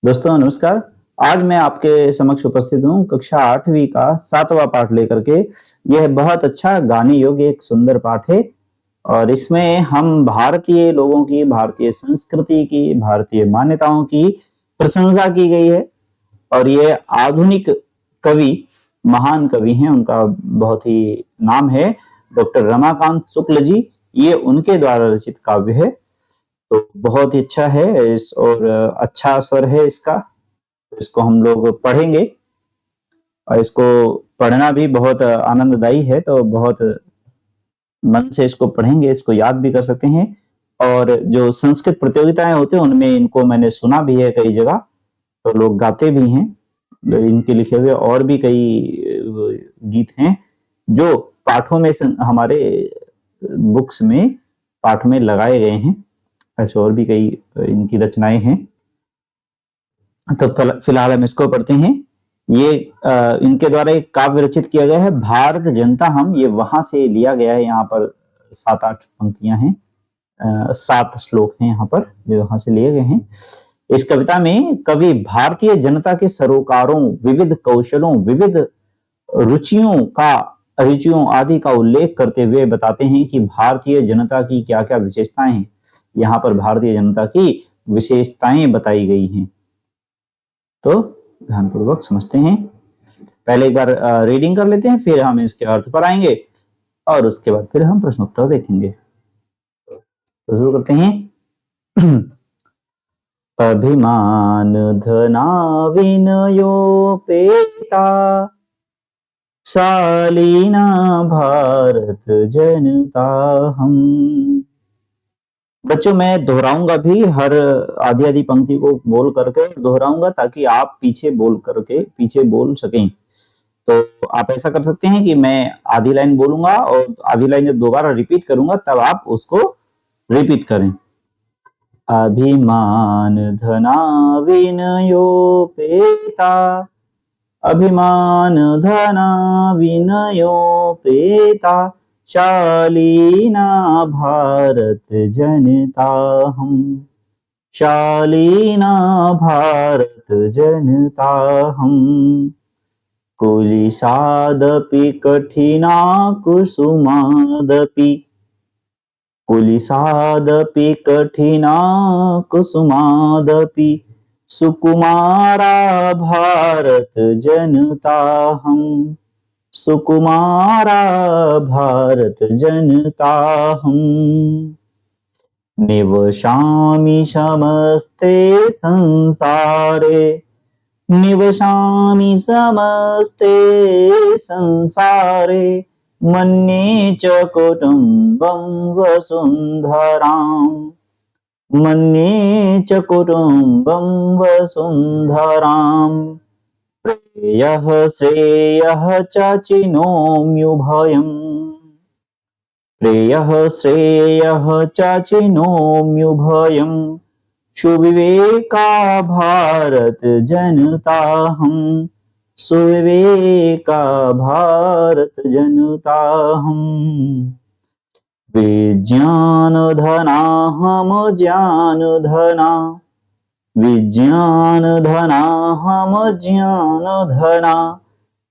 दोस्तों नमस्कार। आज मैं आपके समक्ष उपस्थित हूँ कक्षा 8वीं का 7वां पाठ लेकर के। यह बहुत अच्छा गाने योग्य एक सुंदर पाठ है और इसमें हम भारतीय लोगों की, भारतीय संस्कृति की, भारतीय मान्यताओं की प्रशंसा की गई है। और ये आधुनिक कवि, महान कवि हैं, उनका बहुत ही नाम है डॉक्टर रमाकांत शुक्ल जी। ये उनके द्वारा रचित काव्य है, तो बहुत ही अच्छा है इस और अच्छा स्वर है इसका। तो इसको हम लोग पढ़ेंगे और इसको पढ़ना भी बहुत आनंददायी है, तो बहुत मन से इसको पढ़ेंगे, इसको याद भी कर सकते हैं। और जो संस्कृत प्रतियोगिताएं होते हैं उनमें इनको मैंने सुना भी है कई जगह, तो लोग गाते भी हैं। इनके लिखे हुए और भी कई गीत हैं जो पाठों में हमारे बुक्स में पाठ में लगाए गए हैं। ऐसे और भी कई इनकी रचनाएं हैं, तो फिलहाल हम इसको पढ़ते हैं। ये इनके द्वारा एक काव्य रचित किया गया है, भारत जनता हम। ये वहां से लिया गया है, यहाँ पर 7-8 पंक्तियां हैं, 7 श्लोक हैं यहाँ पर जो वहां से लिए गए हैं। इस कविता में कवि भारतीय जनता के सरोकारों, विविध कौशलों, विविध रुचियों आदि का उल्लेख करते हुए बताते हैं कि भारतीय जनता की क्या क्या विशेषताएं हैं। यहाँ पर भारतीय जनता की विशेषताएं बताई गई हैं, तो ध्यानपूर्वक समझते हैं। पहले एक बार रीडिंग कर लेते हैं, फिर हम इसके अर्थ पर आएंगे और उसके बाद फिर हम प्रश्नोत्तर देखेंगे। तो शुरू करते हैं। अभिमान धना विनयोपेता, शालीना भारत जनता हम। बच्चों मैं दोहराऊंगा भी, हर आधी आधी पंक्ति को बोल करके दोहराऊंगा ताकि आप पीछे बोल सकें। तो आप ऐसा कर सकते हैं कि मैं आधी लाइन बोलूंगा और आधी लाइन जब दोबारा रिपीट करूंगा तब आप उसको रिपीट करें। अभिमान धना विनयोपेता, अभिमान धना विनयोपेता, शालीना भारत जनता हम। शालीना भारत जनता हम। कुलिसादपि कठिना कुसुमादपि, कुलिसादपि कठिना कुसुमादपि, सुकुमारा भारत जनता हम। सुकुमारा भारत जनता हम। निवसामि समस्ते संसारे, निवसामि समस्ते संसारे, मन्ये च कुटुम्बं वसुन्धराम्। मन्ये च कुटुम्बं वसुन्धराम्। प्रेयः श्रेयः च चिनोम्युभयम्। प्रेयः श्रेयः च चिनोम्युभयम्। सुविवेका भारत जनता हम। सुविवेका भारत जनता हम। विज्ञान धना हम ज्ञान धना, विज्ञान धना हम ज्ञान धना,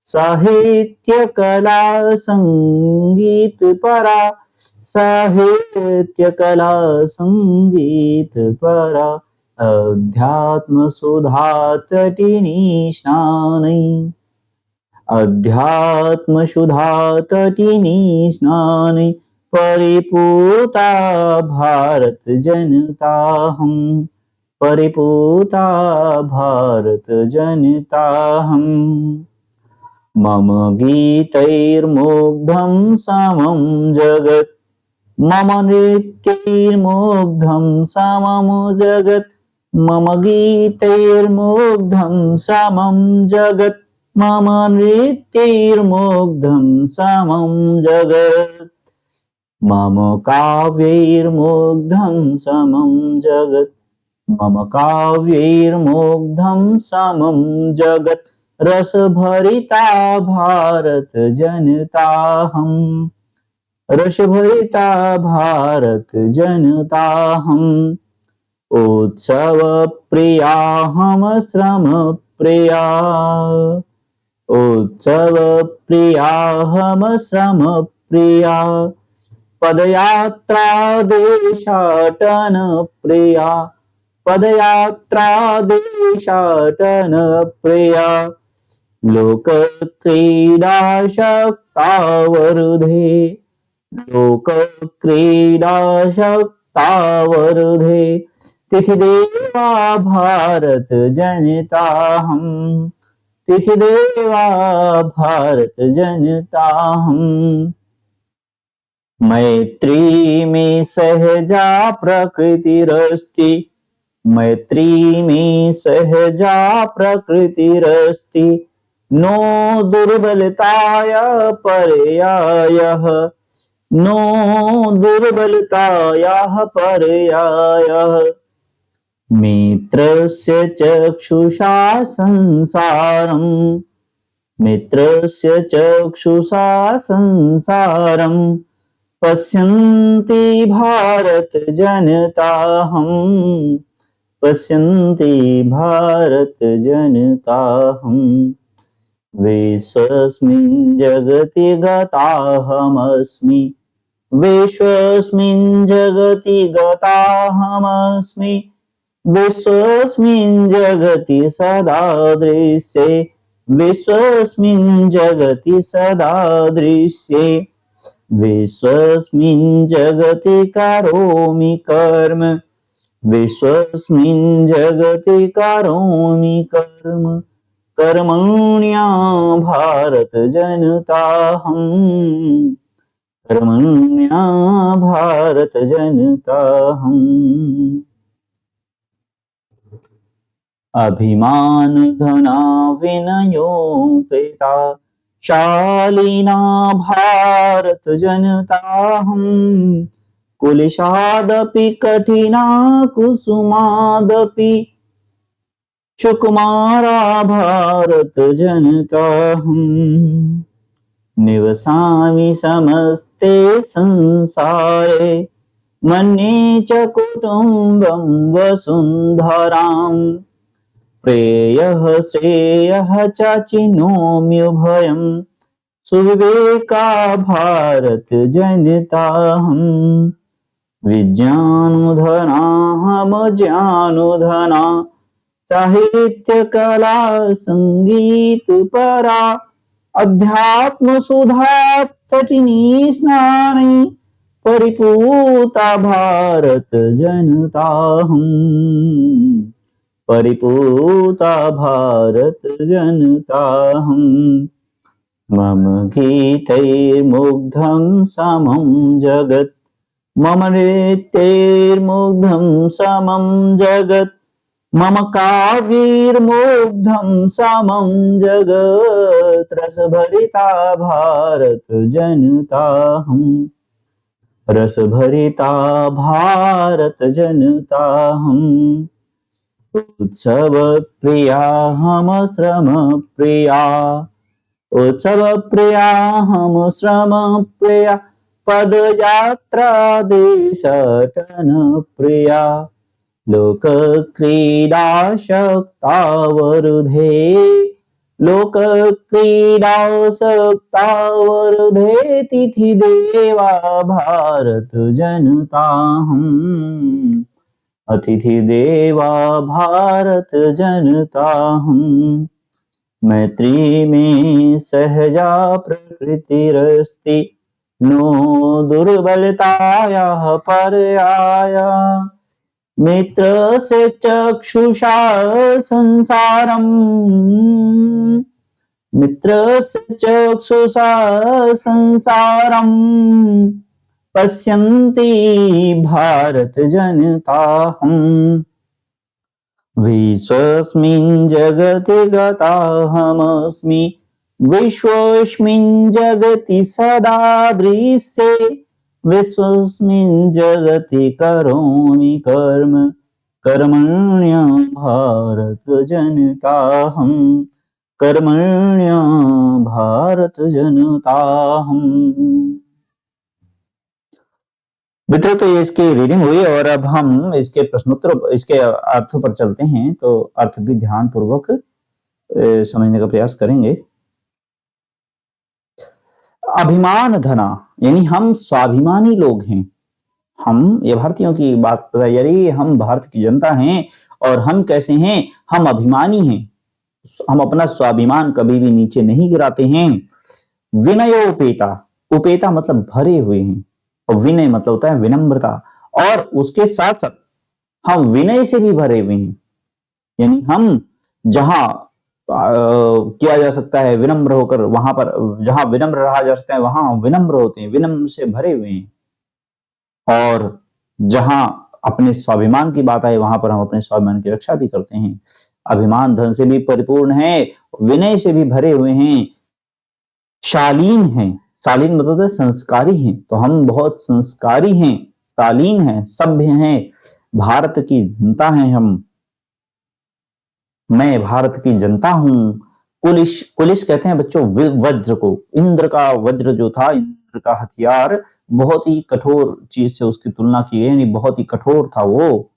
साहित्य कला संगीत परा, साहित्य कला संगीत परा, अध्यात्म सुधा तटिनी स्नानै, अध्यात्म सुधा तटिनी स्नानै, परिपूता भारत जनता हम। परिपूता भारत जनता हम। मम गीतैर्मुग्धं समं जगत्, मम नृत्यैर्मुग्धं समं जगत्, मम गीतैर्मुग्धं समं जगत्, मम नृत्यैर्मुग्धं समं जगत्, मम काव्यैर्मुग्धं समं जगत्, मम काव्यैर्मुग्धं समं जगत्, रसभरिता भारत जनता हम। रसभरिता भारत जनता हम। उत्सव प्रिया हम श्रम प्रिया, उत्सव प्रिया हम श्रम प्रिया, पदयात्रा देशाटन प्रिया, पदयात्रा देशाटन प्रिया, लोक क्रीडा शक्ता वरुधे, लोक क्रीडा शक्ता वरुधे, तिथि देवा भारत जनता हम, तिथि देवा भारत जनता हम, मैत्री में सहजा प्रकृतिरस्ति, मैत्री में सहजा प्रकृतिरस्ति, नो दुर्बलताय पर्यायः, नो दुर्बलतायाः पर्यायः, मित्रस्य चक्षुषा संसारम्, मित्रस्य चक्षुषा संसारम्, पश्यन्ति भारत जनता हम, पश्यन्ति भारत जनता हम, विश्वस्मिन् जगति गताहमस्मि, विश्वस्मिन् जगति गताहमस्मि, विश्वस्मिन् जगति सदा दृश्ये, विश्वस्मिन् जगति सदा दृश्ये, विश्वस्मिन् जगति करोमि कर्म, विश्वस्मिन् जगति करोमि कर्म, कर्मण्या भारत जनता हम, कर्मण्या भारत जनता हम, अभिमान धना विनयोपेता, शालीना भारत जनता हम, कुलिशादपि कठिना कुसुमादपि सुकुमारा भारत जनता हम, निवसामि समस्ते संसारे, मन्ये च कुटुम्बं वसुन्धराम्, प्रेयः श्रेयः च चिनोम्युभयम्, सुविवेका भारत जनता हम, विज्ञानुधना हम ज्ञानुधना, साहित्य कला संगीत परा, अध्यात्म सुधा तटिनी स्नाने, परिपूता भारत जनता हम, परिपूता भारत जनता हम, मम गीतैर्मुग्धं समं जगत्, मम नृत्यैर्मुग्धं समं जगत्, मम काव्यैर्मुग्धं समं जगत्, रसभरिता भारत जनता हम, रसभरिता भारत जनता हम, उत्सव प्रिया हम श्रम प्रिया, उत्सव प्रिया हम श्रम प्रिया, पदयात्रा देशाटन प्रिया, लोक क्रीडा शक्ता वरुधे, लोक क्रीडा शक्ता वरुधे, तिथि देवा भारत जनता हम, अतिथि देवा भारत जनता हम, मैत्री में सहजा प्रकृतिरस्ति, नो दुर्बलतायाः पर्याया, मित्रस्य चक्षुषा संसारम्, मित्रस्य चक्षुषा संसारम्, पश्यन्ति भारत जनता हम, विश्वस्मिन् जगति गताहमस्मि, विश्वस्मिन् जगति सदा दृश्ये, विश्वस्मिन् जगति करोमि कर्म, कर्मण्या भारत जनता हम, कर्मण्या भारत जनता हम। मित्रों, तो ये इसकी रीडिंग हुई और अब हम इसके प्रश्नोत्तर, इसके अर्थों पर चलते हैं। तो अर्थ भी ध्यान पूर्वक समझने का प्रयास करेंगे। अभिमान धना, यानी हम स्वाभिमानी लोग हैं। हम, ये भारतीयों की बात बताई जा रही है, हम भारत की जनता हैं और हम कैसे हैं, हम अभिमानी हैं। हम अपना स्वाभिमान कभी भी नीचे नहीं गिराते हैं। विनयोपेता, उपेता मतलब भरे हुए हैं, और विनय मतलब होता है विनम्रता, और उसके साथ साथ हम विनय से भी भरे हुए हैं। यानी हम जहां किया जा सकता है विनम्र होकर, वहां पर जहां विनम्र रहा जा सकता है वहां हम विनम्र होते हैं, विनम्र से भरे हुए हैं। और जहां अपने स्वाभिमान की बात आए वहां पर हम अपने स्वाभिमान की रक्षा भी करते हैं। अभिमान धन से भी परिपूर्ण है, विनय से भी भरे हुए हैं, शालीन हैं। शालीन मतलब संस्कारी हैं, तो हम बहुत संस्कारी हैं, शालीन हैं, सभ्य हैं, भारत की जनता हैं हम। मैं भारत की जनता हूं। कुलिश, कुलिश कहते हैं बच्चों वज्र को। इंद्र का वज्र जो था, इंद्र का हथियार, बहुत ही कठोर चीज से उसकी तुलना की है, यानी बहुत ही कठोर था वो,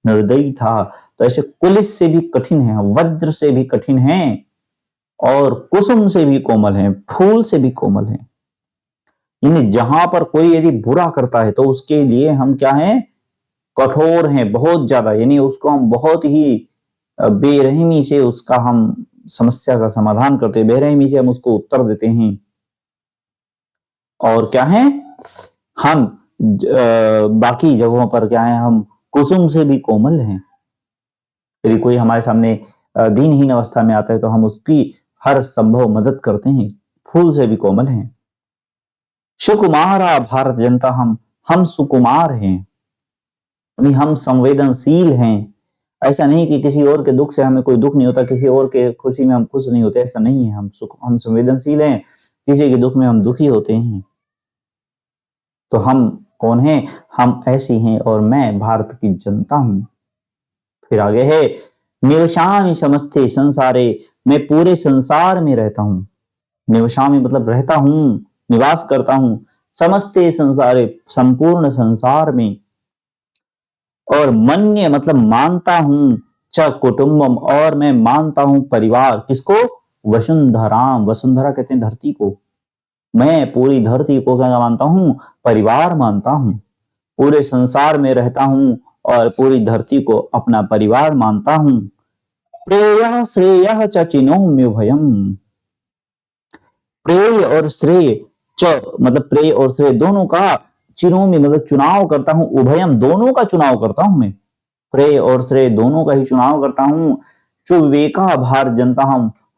निर्दयी था। तो ऐसे कुलिश से भी कठिन है, वज्र से भी कठिन है, और कुसुम से भी कोमल है, फूल से भी कोमल है। यानी जहां पर कोई यदि बुरा करता है तो उसके लिए हम क्या हैं, कठोर हैं बहुत ज्यादा। यानी उसको हम बहुत ही बेरहमी से उसका हम समस्या का समाधान करते हैं, बेरहमी से हम उसको उत्तर देते हैं। और क्या है, हम बाकी जगहों पर क्या है, हम कुसुम से भी कोमल हैं। यदि कोई हमारे सामने दीनहीन अवस्था में आता है तो हम उसकी हर संभव मदद करते हैं, फूल से भी कोमल हैं। सुकुमारा भारत जनता, हम सुकुमार हैं, यानी हम संवेदनशील हैं। ऐसा नहीं कि किसी और के दुख से हमें कोई दुख नहीं होता, किसी और के खुशी में हम खुश नहीं होते, ऐसा नहीं है। हम संवेदनशील हैं, किसी के दुख में हम दुखी होते हैं। तो हम कौन हैं, हम ऐसी हैं, और मैं भारत की जनता हूं। फिर आगे है, निवसामि समस्ते संसारे, मैं पूरे संसार में रहता हूं। निवसामि मतलब रहता हूं, निवास करता हूं, समस्ते संसारे संपूर्ण संसार में। और मन्य मतलब मानता हूं, च कुटुंबम और मैं मानता हूं परिवार, किसको, वसुंधराम, वसुंधरा कहते हैं धरती को। मैं पूरी धरती को क्या मानता हूं, परिवार मानता हूं। पूरे संसार में रहता हूं और पूरी धरती को अपना परिवार मानता हूं। प्रेय श्रेय च चिनोम्य भयम, प्रेय और श्रेय, च मतलब प्रेय और श्रेय दोनों का, चिनोम्य मतलब चुनाव करता हूं, उभयम दोनों का चुनाव करता हूं मैं। प्रेय और श्रेय दोनों का ही चुनाव करता हूं। सुविवेका भारत जनता,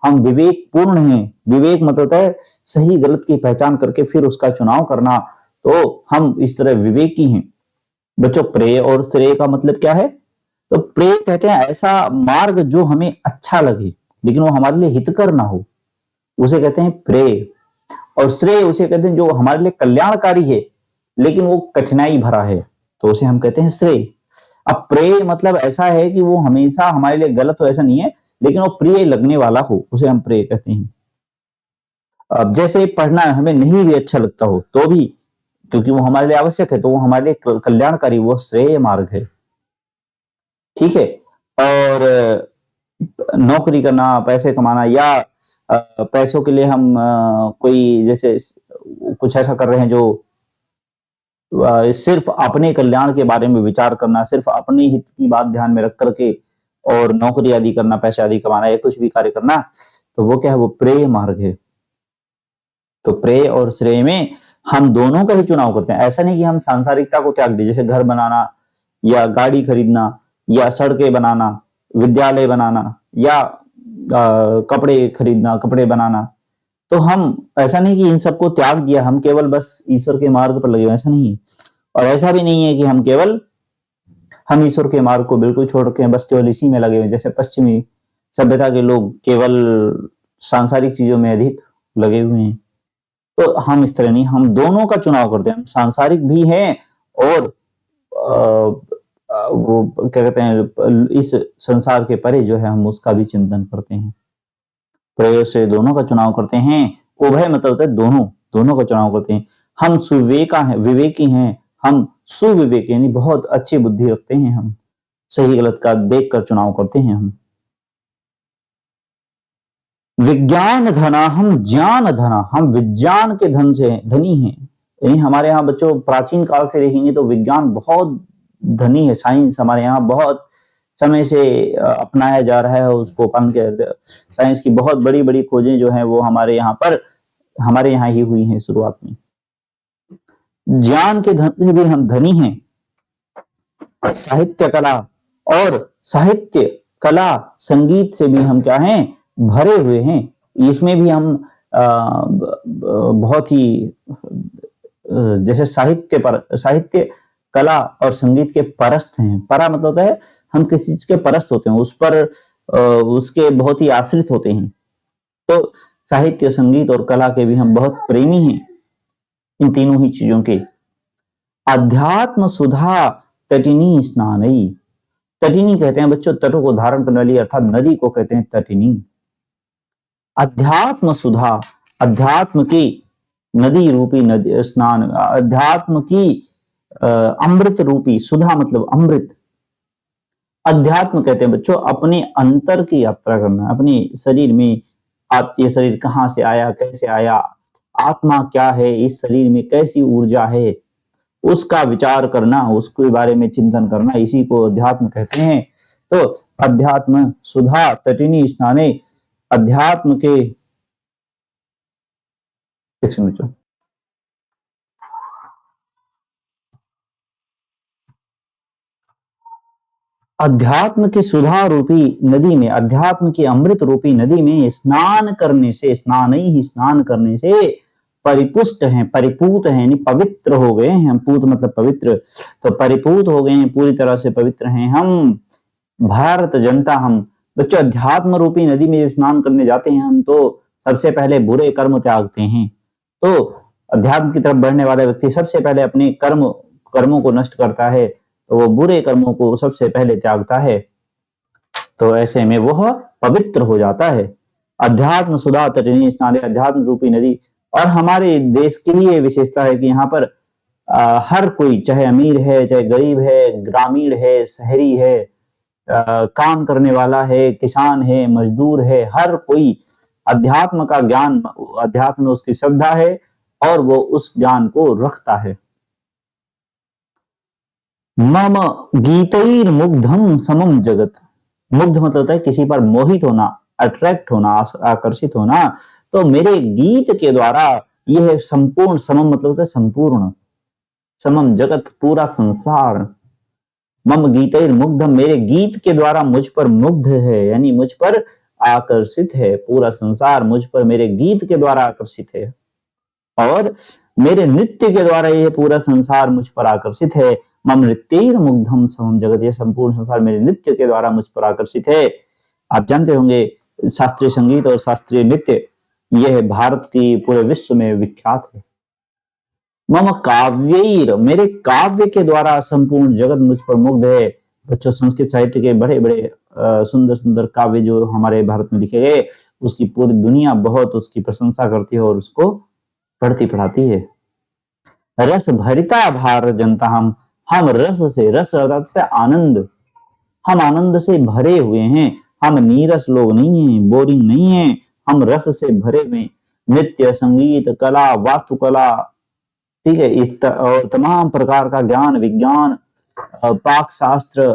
हम विवेक पूर्ण हैं। विवेक मतलब होता है सही गलत की पहचान करके फिर उसका चुनाव करना, तो हम इस तरह विवेकी हैं। बच्चों, प्रेय और श्रेय का मतलब क्या है, तो प्रेय कहते हैं ऐसा मार्ग जो हमें अच्छा लगे लेकिन वो हमारे लिए हितकर ना हो, उसे कहते हैं प्रेय। और श्रेय उसे कहते हैं जो हमारे लिए कल्याणकारी है लेकिन वो कठिनाई भरा है, तो उसे हम कहते हैं श्रेय। अब प्रेय मतलब ऐसा है कि वो हमेशा हमारे लिए गलत हो, ऐसा नहीं है, लेकिन वो प्रिय लगने वाला हो, उसे हम प्रेय कहते हैं। अब जैसे पढ़ना हमें नहीं भी अच्छा लगता हो तो भी, क्योंकि वो हमारे लिए आवश्यक है, तो वो हमारे लिए कल्याणकारी, वो श्रेय मार्ग है। ठीक है। और नौकरी करना, पैसे कमाना, या पैसों के लिए हम कोई जैसे कुछ ऐसा कर रहे हैं जो सिर्फ अपने कल्याण के बारे में विचार करना, सिर्फ अपने हित की बात ध्यान में रख करके और नौकरी आदि करना, पैसे आदि कमाना, या कुछ भी कार्य करना, तो वो क्या है, वो प्रेय मार्ग है। तो प्रेय और श्रेय में हम दोनों का ही चुनाव करते हैं। ऐसा नहीं कि हम सांसारिकता को त्याग दें, जैसे घर बनाना या गाड़ी खरीदना या सड़कें बनाना, विद्यालय बनाना, या कपड़े खरीदना, कपड़े बनाना, तो हम ऐसा नहीं कि इन सबको त्याग दिया, हम केवल बस ईश्वर के मार्ग पर लगे, ऐसा नहीं है। और ऐसा भी नहीं है कि हम ईश्वर के मार्ग को बिल्कुल छोड़ के बस केवल इसी में लगे हुए, जैसे पश्चिमी सभ्यता के लोग केवल सांसारिक चीजों में अधिक लगे हुए हैं। तो हम इस तरह नहीं, हम दोनों का चुनाव करते हैं, हम सांसारिक भी हैं और वो क्या कहते हैं, इस संसार के परे जो है हम उसका भी चिंतन करते हैं। प्रयोग से दोनों का चुनाव करते हैं। उभय मतलब होता है दोनों, दोनों का चुनाव करते हैं। हम सुविवेका हैं, विवेकी हैं, हम सुविवेक यानी बहुत अच्छी बुद्धि रखते हैं, हम सही गलत का देख कर चुनाव करते हैं। हम विज्ञान धना, हम ज्ञान धना, हम विज्ञान के धन से धनी हैं। यानी हमारे यहाँ बच्चों प्राचीन काल से देखेंगे तो विज्ञान बहुत धनी है। साइंस हमारे यहाँ बहुत समय से अपनाया जा रहा है, उसको अपन के साइंस की बहुत बड़ी बड़ी खोजें जो हैं वो हमारे यहाँ ही हुई हैं शुरुआत में। ज्ञान के धन से भी हम धनी हैं। साहित्य कला और साहित्य कला संगीत से भी हम क्या हैं, भरे हुए हैं। इसमें भी हम बहुत ही जैसे साहित्य कला और संगीत के परस्त हैं। परा मतलब होता है हम किसी चीज के परस्त होते हैं, उस पर उसके बहुत ही आश्रित होते हैं। तो साहित्य, संगीत और कला के भी हम बहुत प्रेमी हैं, इन तीनों ही चीजों के। अध्यात्म सुधा तटिनी स्नानई, तटिनी कहते हैं बच्चों तटों को धारण करने वाली, अर्थात नदी को कहते हैं तटिनी। अध्यात्म सुधा, अध्यात्म की नदी रूपी नदी स्नान, अध्यात्म की अमृत रूपी, सुधा मतलब अमृत। अध्यात्म कहते हैं बच्चों अपने अंतर की यात्रा करना, अपने शरीर में आप ये शरीर कहाँ से आया, कैसे आया, आत्मा क्या है, इस शरीर में कैसी ऊर्जा है, उसका विचार करना, उसके बारे में चिंतन करना, इसी को अध्यात्म कहते हैं। तो अध्यात्म सुधा तटिनी स्नाने, अध्यात्म के अध्यात्म की सुधा रूपी नदी में, अध्यात्म की अमृत रूपी नदी में स्नान करने से, स्नान ही स्नान करने से परिपुष्ट हैं, परिपूत हैं, यानी पवित्र हो गए हैं। पूत मतलब पवित्र, तो परिपूत हो गए हैं, पूरी तरह से पवित्र हैं हम भारत जनता। हम बच्चों अध्यात्म रूपी नदी में स्नान करने जाते हैं हम तो सबसे पहले बुरे कर्म त्यागते हैं। तो अध्यात्म की तरफ बढ़ने वाला व्यक्ति सबसे पहले अपने कर्मों को नष्ट करता है, तो वो बुरे कर्मों को सबसे पहले त्यागता है, तो ऐसे में वह पवित्र हो जाता है। अध्यात्म सुधा तटिनी स्नाने, अध्यात्म रूपी नदी। और हमारे देश की ये विशेषता है कि यहाँ पर हर कोई, चाहे अमीर है, चाहे गरीब है, ग्रामीण है, शहरी है, काम करने वाला है, किसान है, मजदूर है, हर कोई अध्यात्म का ज्ञान, अध्यात्म में उसकी श्रद्धा है और वो उस ज्ञान को रखता है। मम गीतैर मुग्धम समम जगत, मुग्ध मतलब होता है किसी पर मोहित होना, अट्रैक्ट होना, आकर्षित होना। तो मेरे गीत के द्वारा यह संपूर्ण, समम मतलब होता है संपूर्ण, समम जगत पूरा संसार, मम गीतैर मुग्धम मेरे गीत के द्वारा मुझ पर मुग्ध है, यानी मुझ पर आकर्षित है। पूरा संसार मुझ पर मेरे गीत के द्वारा आकर्षित है और मेरे नृत्य के द्वारा यह पूरा संसार मुझ पर आकर्षित है। मम नृत्यैर मुग्धम समम जगत, यह संपूर्ण संसार मेरे नृत्य के द्वारा मुझ पर आकर्षित है। आप जानते होंगे शास्त्रीय संगीत और शास्त्रीय नृत्य यह भारत की पूरे विश्व में विख्यात है। मम काव्यैर, मेरे काव्य के द्वारा संपूर्ण जगत मुझ पर मुग्ध है। बच्चों संस्कृत साहित्य के बड़े बड़े सुंदर सुंदर काव्य जो हमारे भारत में लिखे गए, उसकी पूरी दुनिया बहुत उसकी प्रशंसा करती है और उसको पढ़ती पढ़ाती है। रस भरिता भारत जनता, हम रस से, रस अर्थात आनंद, हम आनंद से भरे हुए हैं। हम नीरस लोग नहीं हैं, बोरिंग नहीं हैं, हम रस से भरे हुए। नृत्य, संगीत, कला, वास्तुकला, ठीक है, और तमाम प्रकार का ज्ञान, विज्ञान, पाक शास्त्र,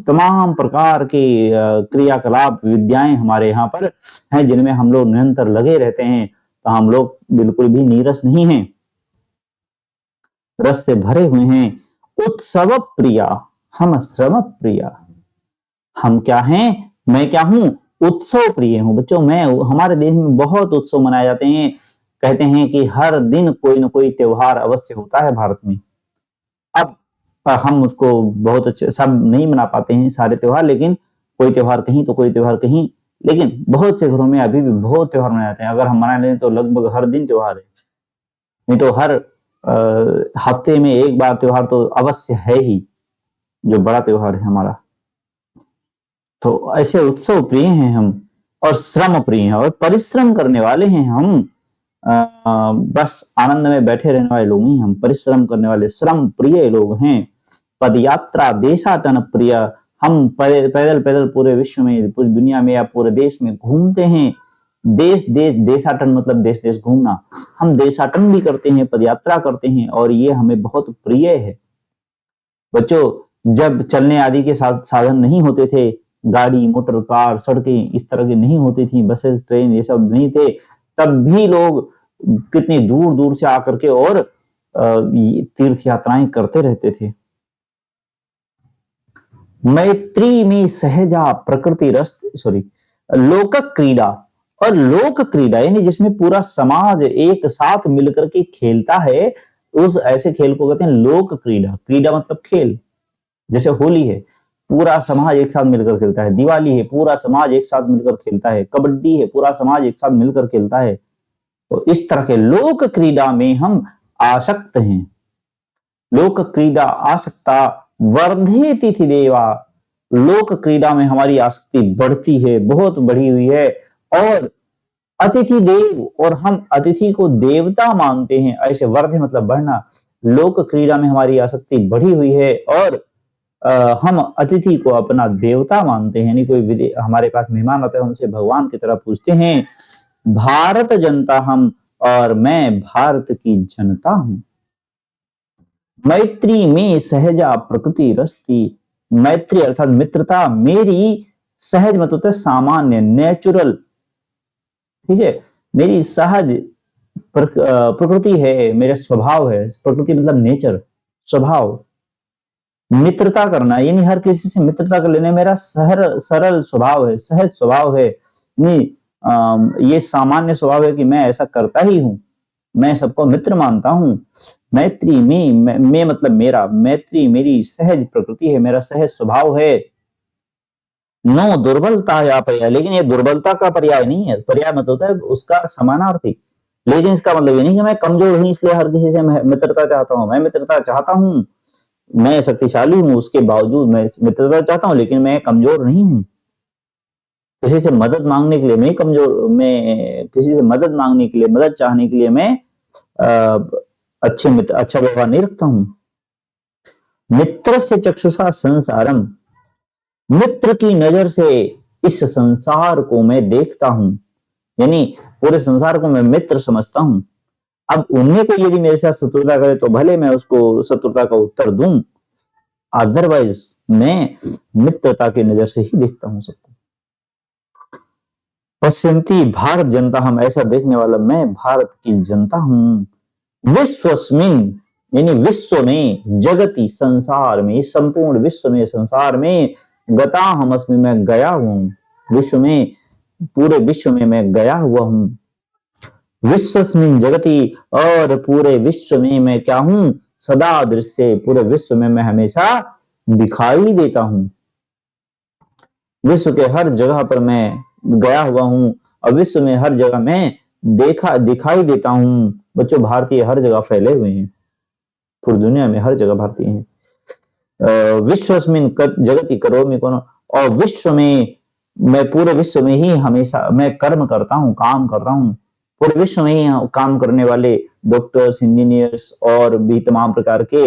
तमाम प्रकार की क्रियाकलाप, विद्याएं हमारे यहाँ पर हैं जिनमें हम लोग निरंतर लगे रहते हैं। तो हम लोग बिल्कुल भी नीरस नहीं हैं, रस से भरे हुए हैं। उत्सव प्रिया, हम श्रम प्रिया, हम क्या हैं, मैं क्या हूं, उत्सव प्रिय हूं। बच्चों मैं, हमारे देश में बहुत उत्सव मनाए जाते हैं। कहते हैं कि हर दिन कोई ना कोई त्योहार अवश्य होता है भारत में। अब हम उसको बहुत अच्छे, सब नहीं मना पाते हैं सारे त्योहार, लेकिन कोई त्योहार कहीं तो कोई त्योहार कहीं, लेकिन बहुत से घरों में अभी भी बहुत त्योहार मनाए जाते हैं। अगर हम मना लें तो लगभग हर दिन त्योहार है, नहीं तो हर हफ्ते में एक बार त्योहार तो अवश्य है ही, जो बड़ा त्योहार है हमारा। तो ऐसे उत्सव प्रिय हैं हम और श्रम प्रिय हैं और परिश्रम करने वाले हैं हम। बस आनंद में बैठे रहने वाले लोग नहीं, हम परिश्रम करने वाले श्रम प्रिय लोग हैं। पदयात्रा देशाटन प्रिय, हम पैदल पैदल पूरे विश्व में, पूरी दुनिया में या पूरे देश में घूमते हैं। देशाटन मतलब देश देश घूमना। हम देशाटन भी करते हैं, पदयात्रा करते हैं, और ये हमें बहुत प्रिय है। बच्चों, जब चलने आदि के साधन नहीं होते थे, गाड़ी मोटर कार सड़कें इस तरह की नहीं होती थी, बसेस ट्रेन ये सब नहीं थे, तब भी लोग कितनी दूर दूर से आकर के और तीर्थ यात्राएं करते रहते थे। मैत्री में सहजा प्रकृति रस, सॉरी, लोक क्रीड़ा, और लोक क्रीड़ा यानी जिसमें पूरा समाज एक साथ मिलकर के खेलता है, उस ऐसे खेल को कहते हैं लोक क्रीड़ा। क्रीड़ा मतलब खेल। जैसे होली है, पूरा समाज एक साथ मिलकर खेलता है। दिवाली है, पूरा समाज एक साथ मिलकर खेलता है। कबड्डी है, पूरा समाज एक साथ मिलकर खेलता है। तो इस तरह के लोक क्रीड़ा में हम आसक्त हैं। लोक क्रीड़ा आसक्ता वर्धेति तिथि देवा, लोक क्रीड़ा में हमारी आसक्ति बढ़ती है, बहुत बढ़ी हुई है। और अतिथि देव, और हम अतिथि को देवता मानते हैं। ऐसे वर्ध मतलब बढ़ना, लोक क्रीड़ा में हमारी आसक्ति बढ़ी हुई है, और हम अतिथि को अपना देवता मानते हैं। यानी कोई हमारे पास मेहमान आता है, उनसे भगवान की तरह पूछते हैं। भारत जनता हम, और मैं भारत की जनता हूं। मैत्री में सहजा प्रकृति रस्ती, मैत्री अर्थात मित्रता मेरी, सहज मतलब होता है सामान्य, नेचुरल, ठीक है, मेरी सहज प्रकृति है, मेरा स्वभाव है। प्रकृति मतलब नेचर, स्वभाव। मित्रता करना यानी हर किसी से मित्रता कर लेना मेरा सरल स्वभाव है, सहज स्वभाव है। नहीं, ये सामान्य स्वभाव है कि मैं ऐसा करता ही हूं, मैं सबको मित्र मानता हूं। मैत्री में मतलब मेरा, मैत्री मेरी सहज प्रकृति है, मेरा सहज स्वभाव है। नो दुर्बलता या पर्याय, लेकिन ये दुर्बलता का पर्याय नहीं है। पर्याय मतलब होता है उसका समानार्थी। लेकिन इसका मतलब ये नहीं कि मैं कमजोर हूं इसलिए हर किसी से मित्रता चाहता हूं। मैं मित्रता चाहता हूं, मैं शक्तिशाली हूं, उसके बावजूद मैं मित्रता चाहता हूं, लेकिन मैं कमजोर नहीं हूं। किसी से मदद मांगने के लिए मैं कमजोर, मैं किसी से मदद मांगने के लिए, मदद चाहने के लिए मैं अच्छा व्यवहार नहीं रखता हूं। मित्र से चक्षुषा संसारम, मित्र की नजर से इस संसार को मैं देखता हूं। यानी पूरे संसार को मैं मित्र समझता हूं। अब उनमें कोई यदि मेरे साथ शत्रुता करे तो भले मैं उसको शत्रुता का उत्तर दूं, अदरवाइज मैं मित्रता की नजर से ही देखता हूं सबको। पश्यंती भारत जनता हम, ऐसा देखने वाला मैं भारत की जनता हूं। विश्वस्मिन यानी विश्व में, जगति संसार में, इस संपूर्ण विश्व में, संसार में, गता हम अस्मि मैं गया हूं। विश्व में, पूरे विश्व में मैं गया हुआ हूं। विश्वस्मिन जगति, और पूरे विश्व में मैं क्या हूं, सदा दृश्य, पूरे विश्व में मैं हमेशा दिखाई देता हूं। विश्व के हर जगह पर मैं गया हुआ हूं, और विश्व में हर जगह मैं दिखाई देता हूं। बच्चों, भारतीय हर जगह फैले हुए हैं, पूरी दुनिया में हर जगह भारतीय हैं। विश्वस्मिन जगति करोमि कोनो, और विश्व में, मैं पूरे विश्व में ही हमेशा मैं कर्म करता हूँ, काम कर रहा हूँ। पूरे विश्व में ही काम करने वाले डॉक्टर्स, इंजीनियर्स और भी तमाम प्रकार के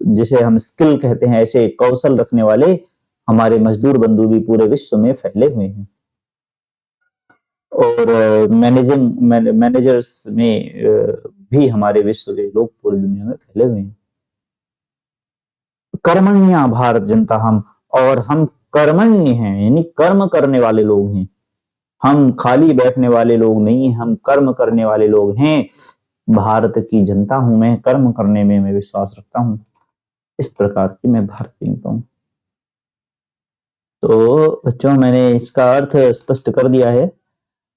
जिसे हम स्किल कहते हैं, ऐसे कौशल रखने वाले हमारे मजदूर बंधु भी पूरे विश्व में फैले हुए हैं। और मैनेजर्स में भी हमारे विश्व के लोग पूरी दुनिया में फैले हुए हैं। कर्मण्या भारत जनता हम, और हम कर्मण्य हैं, यानी कर्म करने वाले लोग हैं। हम खाली बैठने वाले लोग नहीं, हम कर्म करने वाले लोग हैं। भारत की जनता हूं मैं, कर्म करने में मैं विश्वास रखता हूं। इस प्रकार की मैं भारत की जनता हूं। तो बच्चों, मैंने इसका अर्थ स्पष्ट कर दिया है।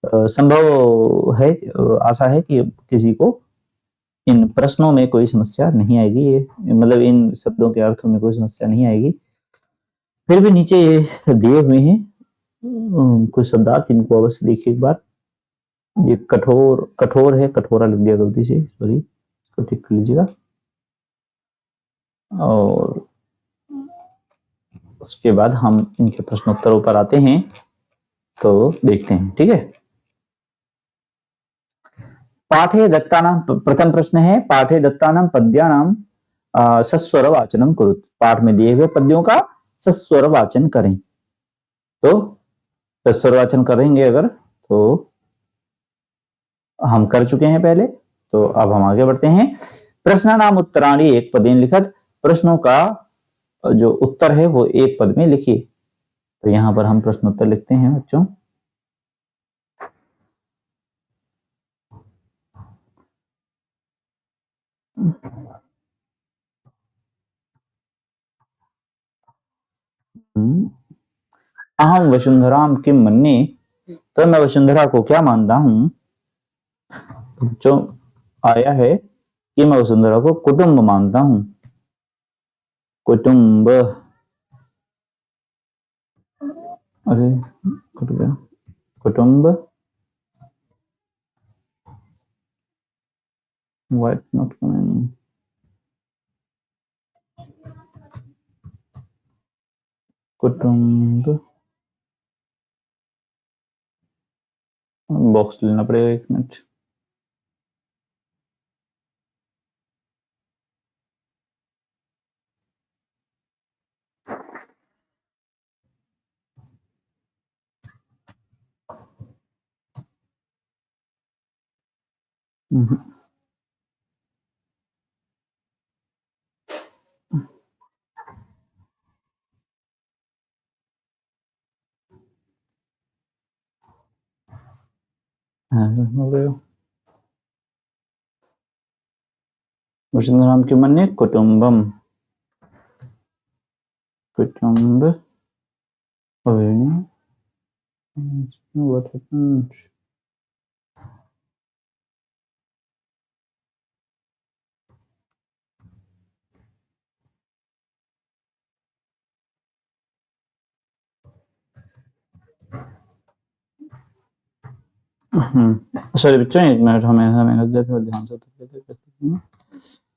संभव है, आशा है कि किसी को इन प्रश्नों में कोई समस्या नहीं आएगी, ये मतलब इन शब्दों के अर्थों में कोई समस्या नहीं आएगी। फिर भी नीचे ये दिए हुए हैं कुछ शब्दार्थ, इनको अवश्य देखिए एक बार। ये कठोर है, कठोरा लिख दिया गलती से, सॉरी, इसको ठीक कर लीजिएगा। और उसके बाद हम इनके प्रश्नोत्तरों पर आते हैं, तो देखते हैं, ठीक है। पाठे दत्तानां, प्रथम प्रश्न है, पाठे दत्तानां पद्यानां सस्वर वाचनम कुरुत। पाठ में दिए हुए पद्यों का सस्वर वाचन करें। तो सस्वर वाचन करेंगे अगर, तो हम कर चुके हैं पहले, तो अब हम आगे बढ़ते हैं। प्रश्नानाम उत्तराणि एक पदेन लिखत। प्रश्नों का जो उत्तर है वो एक पद में लिखिए। तो यहां पर हम प्रश्न उत्तर लिखते हैं बच्चों। अहम वसुंधराम किम मन्ये, तो मैं वसुंधरा को क्या मानता हूं। जो आया है कि मैं वसुंधरा को कुटुंब मानता हूं। कुटुंब, अरे कट गया, कुटुंब, व्हाइट नॉट कमिंग, कुटुंब, बॉक्स लेना पड़ेगा, एक मिनट। वसुंधराम किम मन्ये कुटुंबम, कुटुंब, what happened? सॉरी बच्चों, एक मिनट, हमें हमें लग गया, थोड़ा ध्यान से।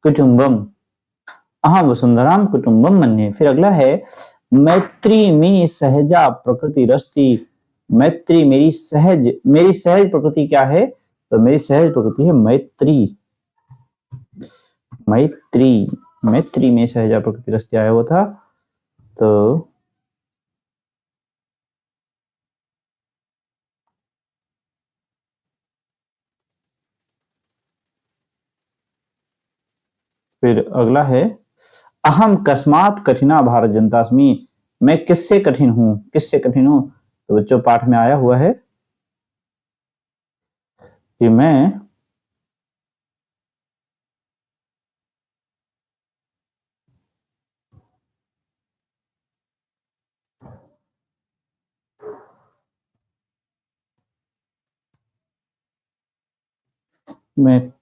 कुटुंबम, अहम वसुंधराम कुटुंबम मन्ये। फिर अगला है, मैत्री में सहजा प्रकृति रस्ती। मैत्री मेरी सहज प्रकृति क्या है, तो मेरी सहज प्रकृति है मैत्री। मैत्री, मैत्री में सहजा प्रकृति रस्ती आया हुआ था। तो फिर अगला है, अहम कस्मात कठिना भारत जनतास्मि। मैं किससे कठिन हूं, किससे कठिन हूं। तो बच्चों पाठ में आया हुआ है कि मैं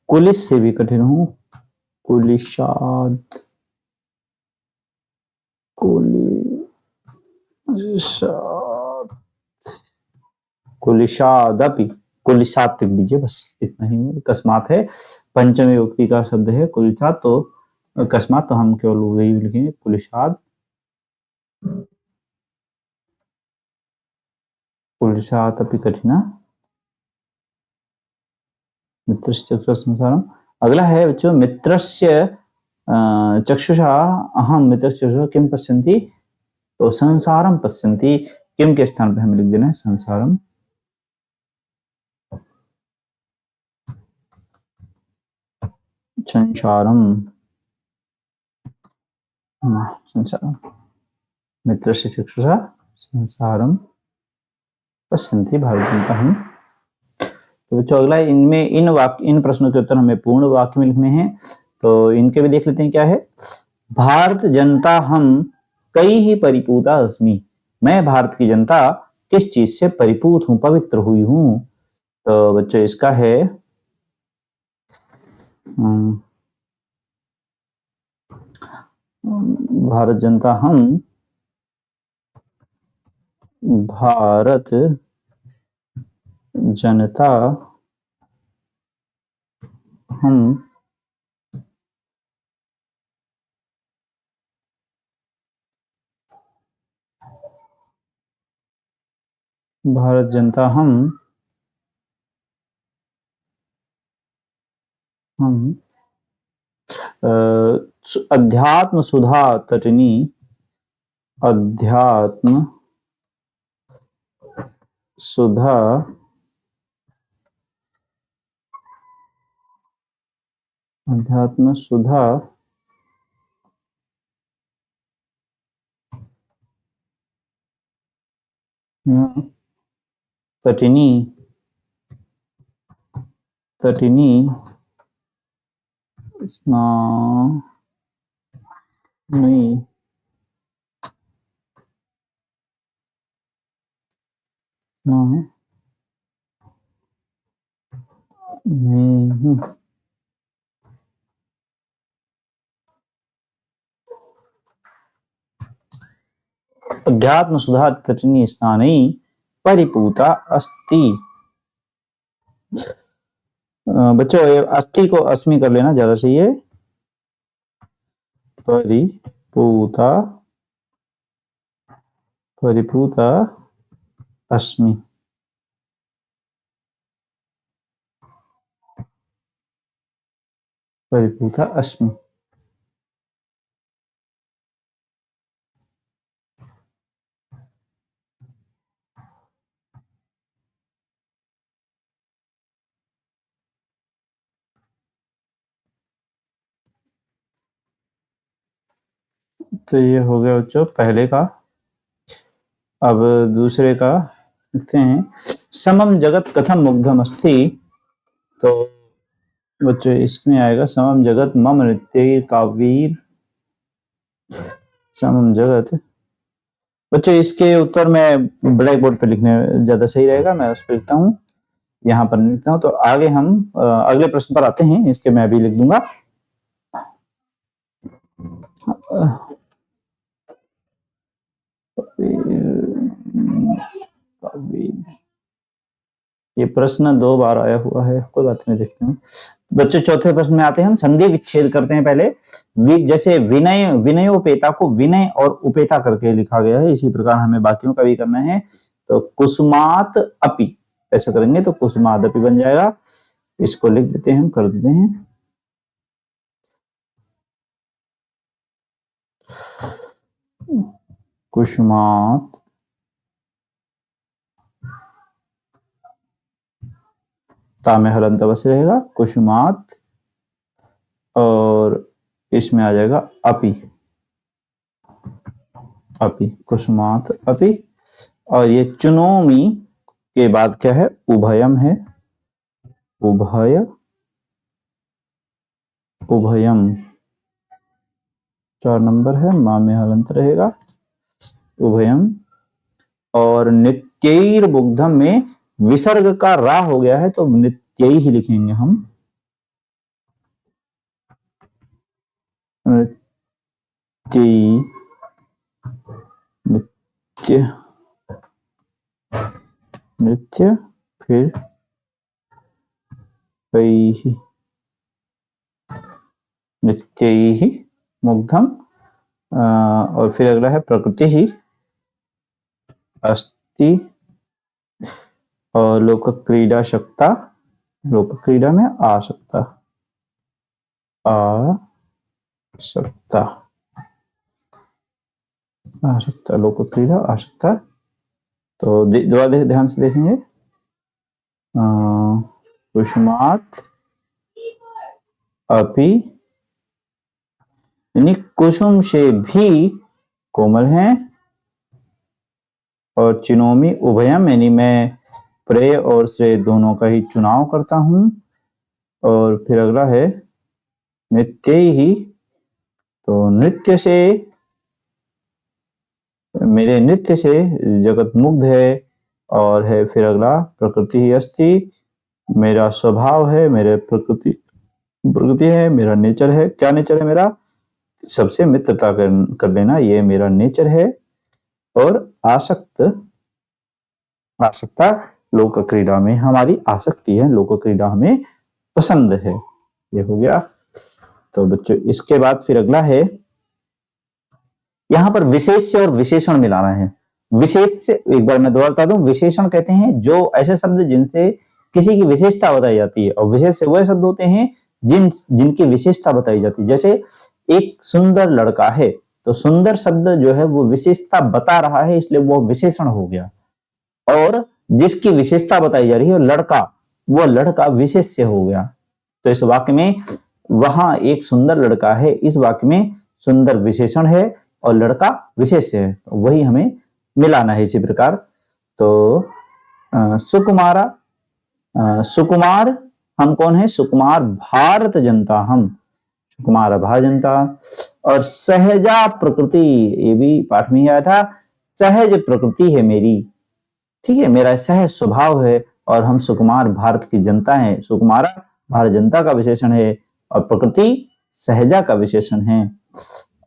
कुलिस से भी कठिन हूं। कुलिशाद, कुलिशाद, कुलिशादपि, कुलिशात लिख दीजिए, बस इतना ही अकस्मात है, पंचमी विभक्ति का शब्द है कुलिशात, तो अकस्मात तो हम केवल वही लिखेंगे कुलिशाद, कुलिशातपि कठिना मित्रस्य संसारम। अगला है बच्चों, मित्रस्य चक्षुषा अहम मित्रस्य चक्षुषा किम पश्यन्ति, तो संसारम पश्यन्ति। किम के स्थान पे हमें लिख देना है संसारम। संसारम, संसारम, मित्रस्य चक्षुषा संसारम पश्यन्ति भारत जनता हम। तो बच्चों अगला है, इनमें इन प्रश्नों के उत्तर हमें पूर्ण वाक्य में लिखने हैं। तो इनके भी देख लेते हैं क्या है। भारत जनता हम कई ही परिपूता अस्मि। मैं भारत की जनता किस चीज से परिपूत हूं, पवित्र हुई हूं। तो बच्चों इसका है भारत जनता हम, भारत जनता हम भारत जनता हम हम अध्यात्म सुधा तटिनी, अध्यात्म सुधा अध्यात्म सुधा तटिनी तटिनी स्नानी नहीं अध्यात्म सुधा तटिनी स्नानै परिपूता अस्ति। बच्चों ये अस्थि को अस्मि कर लेना ज्यादा सही है। परिपूता परिपूता अस्मि। परिपूता अस्मि। तो ये हो गया बच्चों पहले का। अब दूसरे का लिखते हैं। समम जगत कथम मुग्धम अस्ति। तो बच्चों इसमें आएगा समम जगत मम नृत्य कावीर। समम जगत बच्चों इसके उत्तर में ब्लैक बोर्ड पे लिखने ज्यादा सही रहेगा। मैं उस पर लिखता हूँ, यहाँ पर लिखता हूँ। तो आगे हम अगले प्रश्न पर आते हैं। इसके मैं अभी लिख दूंगा। ये प्रश्न 2 बार आया हुआ है, कोई बात नहीं, देखते हैं बच्चों। चौथे प्रश्न में आते हैं हम। संधि विच्छेद करते हैं पहले। जैसे विनय विनयोपेता को विनय और उपेता करके लिखा गया है, इसी प्रकार हमें बाकियों का भी करना है। तो कुसुमात अपि ऐसा करेंगे तो कुसुमात अपि बन जाएगा। इसको लिख देते हैं, हम कर देते हैं। कुसुमात ता में हलंत अवश्य रहेगा। कुसुमात और इसमें आ जाएगा अपि। अपि कुसुमात अपि। और ये चुनोमी के बाद क्या है? उभयम है। उभय उभयम 4 नंबर है। माँ में हलंत रहेगा। उभयम। और नित्यैर मुग्धम में विसर्ग का रा हो गया है, तो नित्यई ही लिखेंगे हम। नित्य नित्य फिर नित्य ही मुग्धम। और फिर अगला है प्रकृति ही अस्ति। और लोक क्रीडा शक्ता, लोक क्रीडा में आसक्ता। आसक्ता आसक्ता लोक क्रीडा आसक्ता। तो दोबारा ध्यान से देखेंगे। कुसुमात अपि यानी कुसुम से भी कोमल हैं। और चिनोमी उभयम यानी मैं प्रेय और श्रेय दोनों का ही चुनाव करता हूं। और फिर अगला है नित्य ही, तो नृत्य से मेरे नृत्य से जगत मुग्ध है। और है फिर अगला प्रकृति ही अस्ति, मेरा स्वभाव है, मेरे प्रकृति है, मेरा नेचर है। क्या नेचर है मेरा? सबसे मित्रता कर लेना, ये मेरा नेचर है। और आसक्ता लोक क्रीडा में हमारी आसक्ति है, लोक क्रीडा हमें पसंद है। ये हो गया। तो बच्चों इसके बाद फिर अगला है, यहां पर विशेष और विशेषण मिलाना है। विशेष से एक बार मैं दोबारा बता दूं, विशेषण कहते हैं जो ऐसे शब्द जिनसे किसी की विशेषता बताई जाती है। और विशेष से वह शब्द होते हैं जिनकी विशेषता बताई जाती है। जैसे एक सुंदर लड़का है, तो सुंदर शब्द जो है वो विशेषता बता रहा है, इसलिए वो विशेषण हो गया। और जिसकी विशेषता बताई जा रही है लड़का, वो लड़का विशेष्य हो गया। तो इस वाक्य में वहां एक सुंदर लड़का है, इस वाक्य में सुंदर विशेषण है और लड़का विशेष्य है, तो वही हमें मिलाना है इसी प्रकार। तो सुकुमारा, सुकुमार हम कौन है? सुकुमार भारत जनता, हम सुकुमार भारत जनता। और सहजा प्रकृति, ये भी पाठ में ही आया था, सहज प्रकृति है मेरी, ठीक है, मेरा सहज स्वभाव है। और हम सुकुमार भारत की जनता है, सुकुमारा भारत जनता का विशेषण है और प्रकृति सहजा का विशेषण है।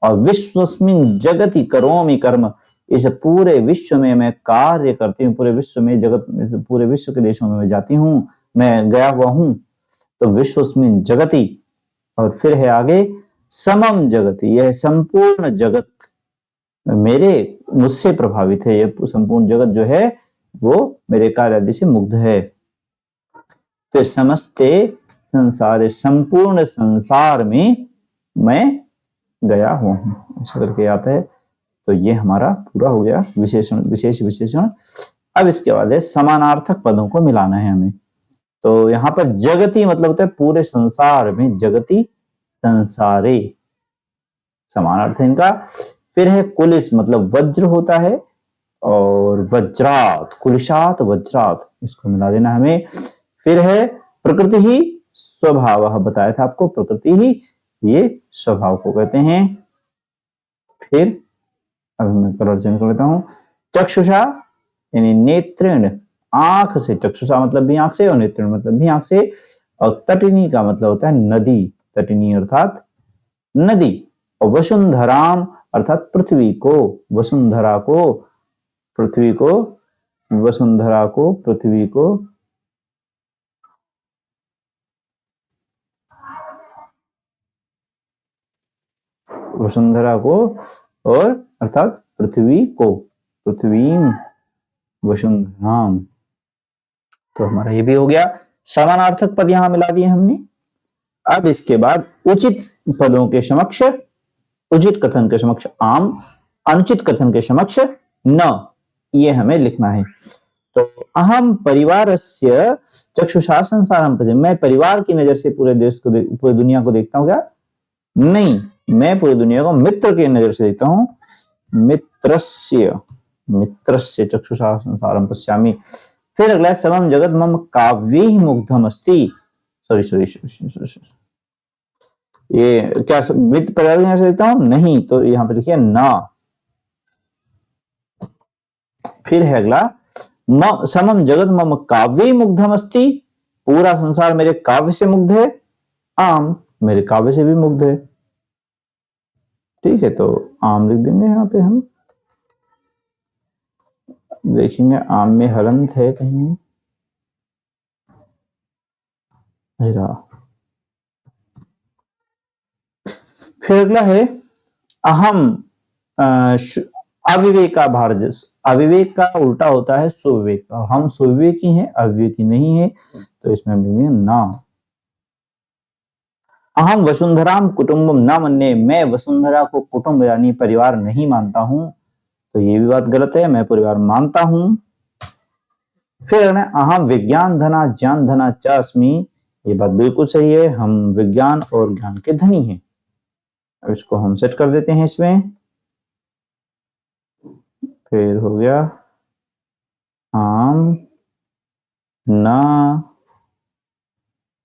और विश्वस्मिन जगति करोमि कर्म, इस पूरे विश्व में मैं कार्य करती हूँ, पूरे विश्व में, जगत, पूरे विश्व के देशों में मैं जाती हूँ, मैं गया हुआ हूँ। तो विश्वस्मिन जगति, और फिर है आगे समम जगति, यह संपूर्ण जगत मेरे मुझसे प्रभावित है, यह संपूर्ण जगत जो है वो मेरे कार्य आदि से मुग्ध है। फिर समस्ते संसार, संपूर्ण संसार में मैं गया हुआ हूं, ऐसा करके आता है। तो ये हमारा पूरा हो गया विशेषण, विशेष विशेषण। अब इसके बाद है समानार्थक पदों को मिलाना है हमें। तो यहाँ पर जगति मतलब होता है पूरे संसार में, जगति संसारे, समानार्थ है इनका। फिर है कुलिस, मतलब वज्र होता है, और वज्रात, कुलिशात वज्रात, इसको मिला देना हमें। फिर है प्रकृति ही स्वभाव, बताया था आपको, प्रकृति ही ये स्वभाव को कहते हैं। फिर अभी मैं कलर चेंज कर लेता हूं। चक्षुषा यानी नेत्रेण, आंख से, चक्षुषा मतलब भी आंख से और नेत्रेण मतलब भी आंख से। और तटिनी का मतलब होता है नदी, तटिनी अर्थात नदी। और वसुंधराम अर्थात पृथ्वी को, वसुंधरा को, पृथ्वी को, वसुंधरा को, पृथ्वी को, वसुंधरा को, और अर्थात पृथ्वी को, पृथ्वी वसुंधराम। तो हमारा ये भी हो गया, समानार्थक पद यहां मिला दिए हमने। अब इसके बाद उचित पदों के समक्ष, उचित कथन के समक्ष आम, अनुचित कथन के समक्ष न, ये हमें लिखना है। तो अहम परिवारस्य चक्षुषा संसारम पश्यामि, मैं परिवार की नजर से पूरे देश को, पूरी दुनिया को देखता हूँ क्या? नहीं, मैं पूरी दुनिया को मित्र की नजर से देखता हूँ। मित्रस्य, मित्रस्य चक्षुषा संसारम पश्यामि। फिर अगला समम जगत मम काव्ये मुग्धम अस्ति, सॉरी सॉरी, ये क्या मित्र परिवार की नजर से देखता हूँ? नहीं, तो यहाँ पे लिखिए ना। फिर है अगला समम जगत मम काव्ये मुग्धम अस्ति, पूरा संसार मेरे काव्य से मुग्ध है। आम, मेरे काव्य से भी मुग्ध है। ठीक है, तो आम लिख देंगे यहाँ पे हम। देखेंगे आम में हलंत है कहीं, फिर अगला है अहम अविवेका भारजस, अविवेक का उल्टा होता है सुविवेक का, हम सुविवेकी हैं, अविवेकी नहीं है, तो इसमें हम लिखेंगे ना। अहम वसुंधराम कुटुंबम न मन्ये, मैं वसुंधरा को कुटुंब यानी परिवार नहीं मानता हूं, तो ये भी बात गलत है, मैं परिवार मानता हूं। फिर अहम विज्ञान धना ज्ञान धना च अस्मि, ये बात बिल्कुल सही है, हम विज्ञान और ज्ञान के धनी हैं। अब इसको हम सेट कर देते हैं इसमें। फिर हो गया आम, ना,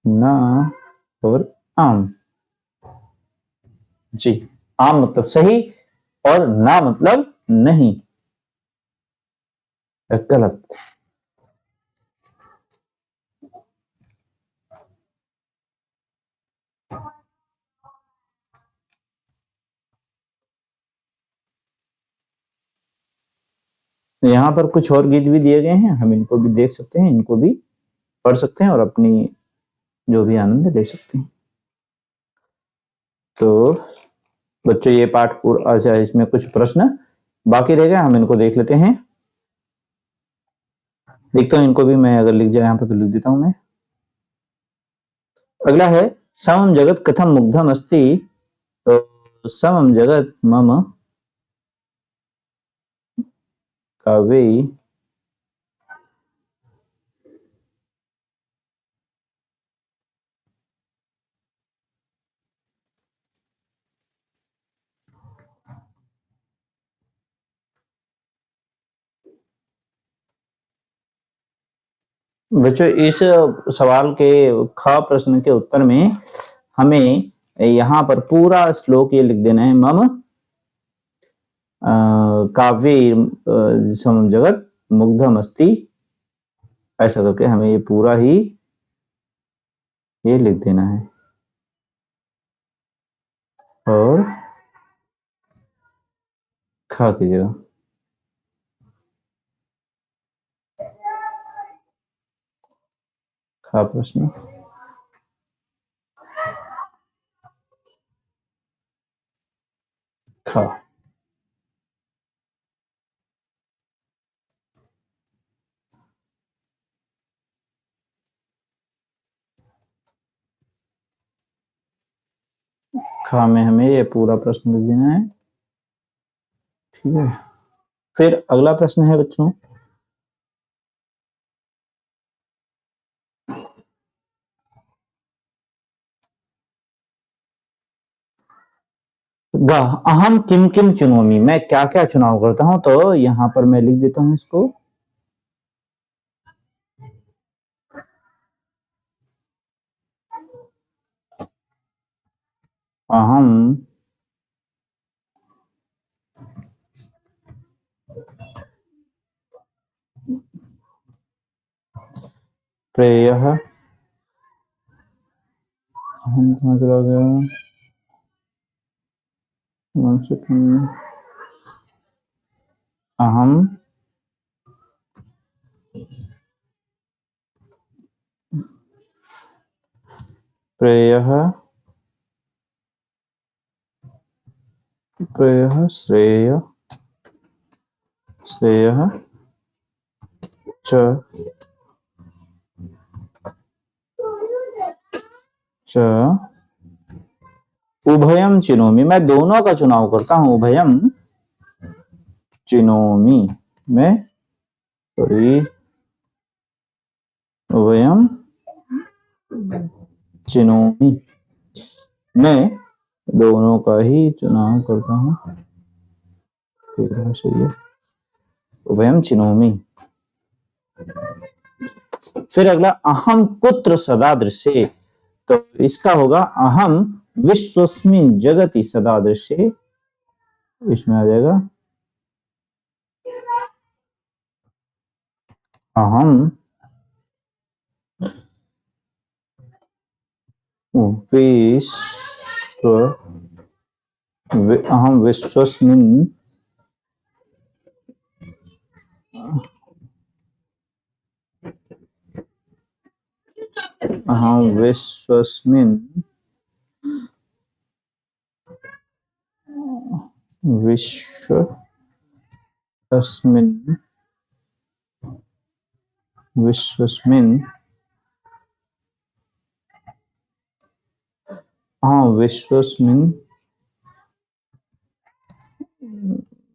ना और आम। जी, आम मतलब सही और ना मतलब नहीं, गलत। यहाँ पर कुछ और गीत भी दिए गए हैं, हम इनको भी देख सकते हैं, इनको भी पढ़ सकते हैं और अपनी जो भी आनंद ले सकते हैं। तो बच्चों ये पाठ पूरा, अच्छा इसमें कुछ प्रश्न बाकी रह गए, हम इनको देख लेते हैं। देखता हूं इनको भी मैं, अगर लिख जाए यहाँ पे तो लिख देता हूं मैं। अगला है समम जगत कथम मुग्धम अस्ति, तो समम जगत मम काव्ये बच्चों इस सवाल के ख प्रश्न के उत्तर में हमें यहाँ पर पूरा श्लोक ये लिख देना है, मम काव्ये समम जगत मुग्धम अस्ति, ऐसा करके हमें ये पूरा ही ये लिख देना है। और खा की जगह खा प्रश्न खा। खा में हमें ये पूरा प्रश्न लिख देना है, ठीक है। फिर अगला प्रश्न है बच्चों, ग अहम किम किम चुनोमी, मैं क्या क्या चुनाव करता हूं, तो यहां पर मैं लिख देता हूं इसको, अहम प्रेयः, अहम कहाँ चला गया, अहम प्रेयः प्रेयः श्रेय श्रेयः च च उभयम चिनोमी, मैं दोनों का चुनाव करता हूं, उभयम चिनोमी, मैं सॉरी उभयम चिनोमी, मैं दोनों का ही चुनाव करता हूं, सही है, उभयम चिनोमी। फिर अगला, अहम कुत्र सदा दृश्ये, तो इसका होगा अहम विश्वस्मिन् जगति सदा दृश्ये, इसमें आ जाएगा अहम विश्व अहम विश्वस्मिन् अहम विश्वस्मिन् विश्वस्मिन् विश्वस्मिन् विश्वस्मिन्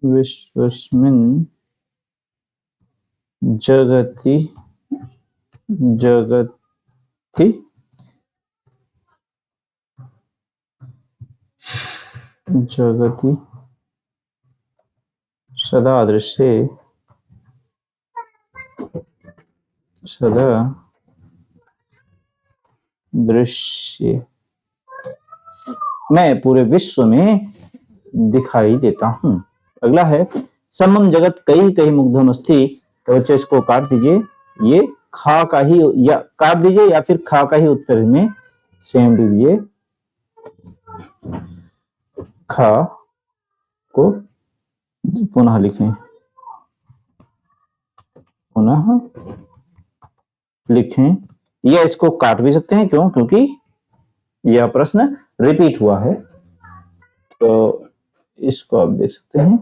विश्वस्मिन् जगति जगति जगति सदा दृश्ये सदा दृश्य, मैं पूरे विश्व में दिखाई देता हूं। अगला है समम जगत कई कई मुग्धम अस्ति, तो बच्चे इसको काट दीजिए, ये खा का ही या काट दीजिए या फिर खा का ही उत्तर में सेम दीजिए, खा को पुनः लिखें, पुनः लिखें, या इसको काट भी सकते हैं, क्यों, क्योंकि यह प्रश्न रिपीट हुआ है, तो इसको आप देख सकते हैं।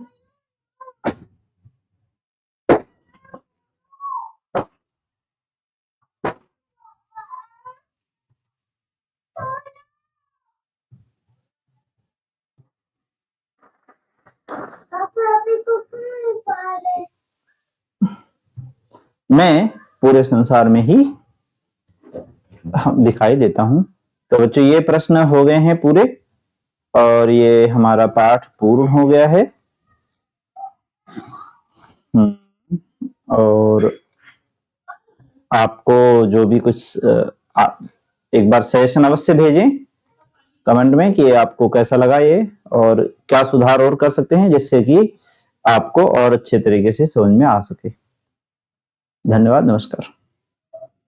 मैं पूरे संसार में ही दिखाई देता हूं। तो बच्चों ये प्रश्न हो गए हैं पूरे, और ये हमारा पाठ पूर्ण हो गया है। और आपको जो भी कुछ एक बार सजेशन अवश्य भेजें कमेंट में कि आपको कैसा लगा ये, और क्या सुधार और कर सकते हैं जिससे कि आपको और अच्छे तरीके से समझ में आ सके। धन्यवाद, नमस्कार।